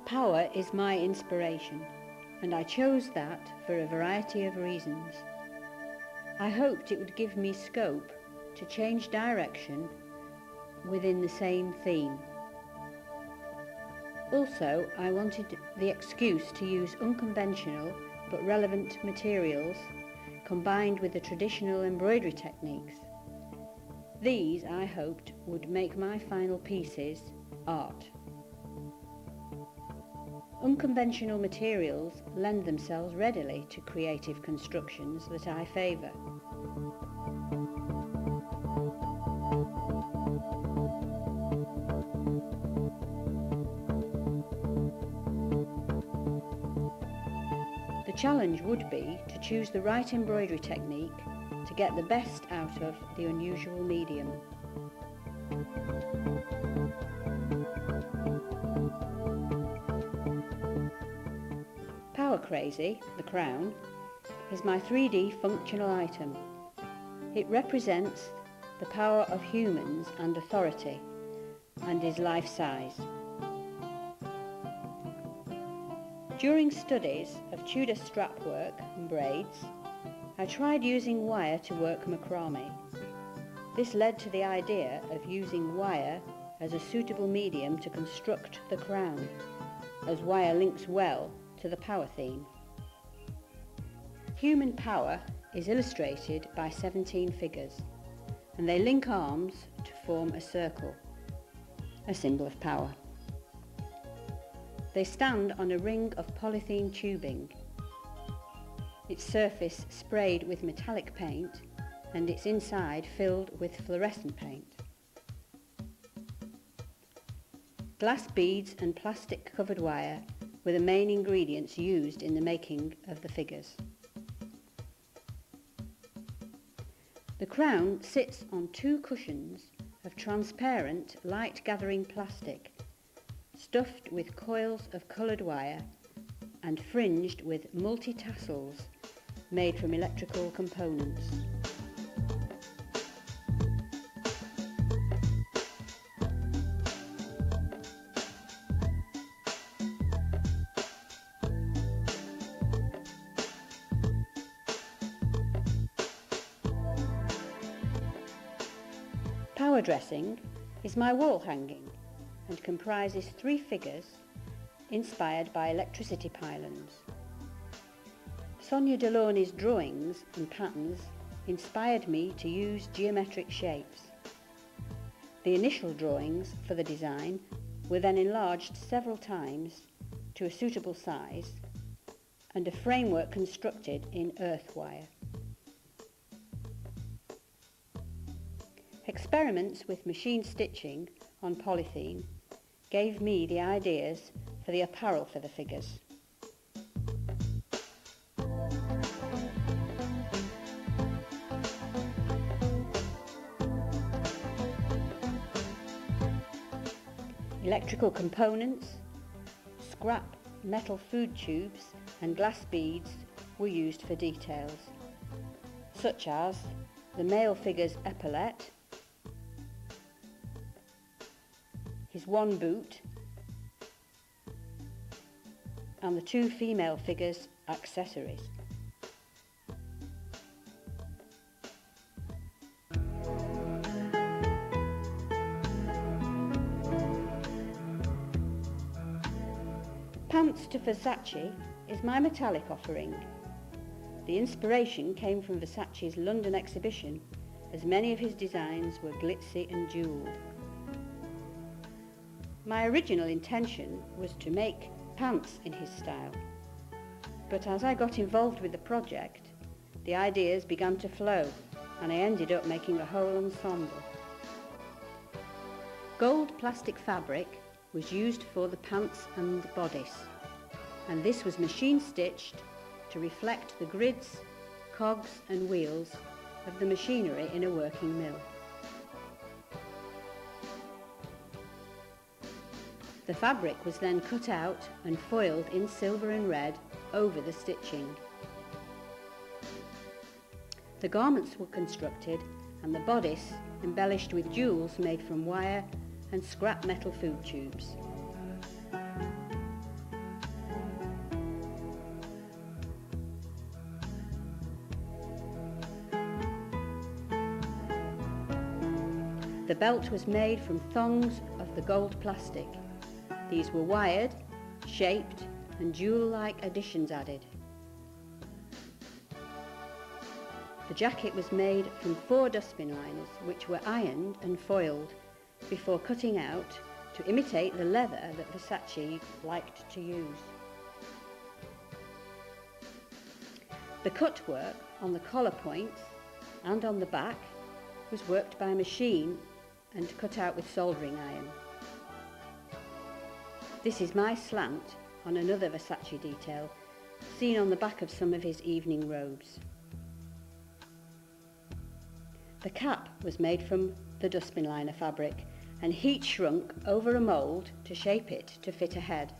Power is my inspiration, and I chose that for a variety of reasons. I hoped it would give me scope to change direction within the same theme. Also, I wanted the excuse to use unconventional but relevant materials combined with the traditional embroidery techniques. These, I hoped, would make my final pieces art. Unconventional materials lend themselves readily to creative constructions that I favour. The challenge would be to choose the right embroidery technique to get the best out of the unusual medium. Power Crazy, the crown, is my 3D functional item. It represents the power of humans and authority and is life-size. During studies of Tudor strapwork and braids, I tried using wire to work macrame. This led to the idea of using wire as a suitable medium to construct the crown, as wire links well to the power theme. Human power is illustrated by 17 figures, and they link arms to form a circle, a symbol of power. They stand on a ring of polythene tubing, its surface sprayed with metallic paint and its inside filled with fluorescent paint. Glass beads and plastic covered wire were the main ingredients used in the making of the figures. The crown sits on 2 cushions of transparent light-gathering plastic, stuffed with coils of coloured wire and fringed with multi-tassels made from electrical components. Power dressing is my wall hanging and comprises 3 figures inspired by electricity pylons. Sonia Delaunay's drawings and patterns inspired me to use geometric shapes. The initial drawings for the design were then enlarged several times to a suitable size and a framework constructed in earth wire. Experiments with machine stitching on polythene gave me the ideas for the apparel for the figures. Electrical components, scrap metal food tubes and glass beads were used for details, such as the male figure's epaulette, his one boot, and the 2 female figures' accessories. Pants to Versace is my metallic offering. The inspiration came from Versace's London exhibition, as many of his designs were glitzy and jewelled. My original intention was to make pants in his style, but as I got involved with the project, the ideas began to flow and I ended up making a whole ensemble. Gold plastic fabric was used for the pants and bodice, and this was machine stitched to reflect the grids, cogs and wheels of the machinery in a working mill. The fabric was then cut out and foiled in silver and red over the stitching. The garments were constructed and the bodice embellished with jewels made from wire and scrap metal food tubes. The belt was made from thongs of the gold plastic. These were wired, shaped, and jewel-like additions added. The jacket was made from 4 dustbin liners, which were ironed and foiled before cutting out to imitate the leather that Versace liked to use. The cut work on the collar points and on the back was worked by machine and cut out with soldering iron. This is my slant on another Versace detail, seen on the back of some of his evening robes. The cap was made from the dustbin liner fabric and heat shrunk over a mould to shape it to fit a head.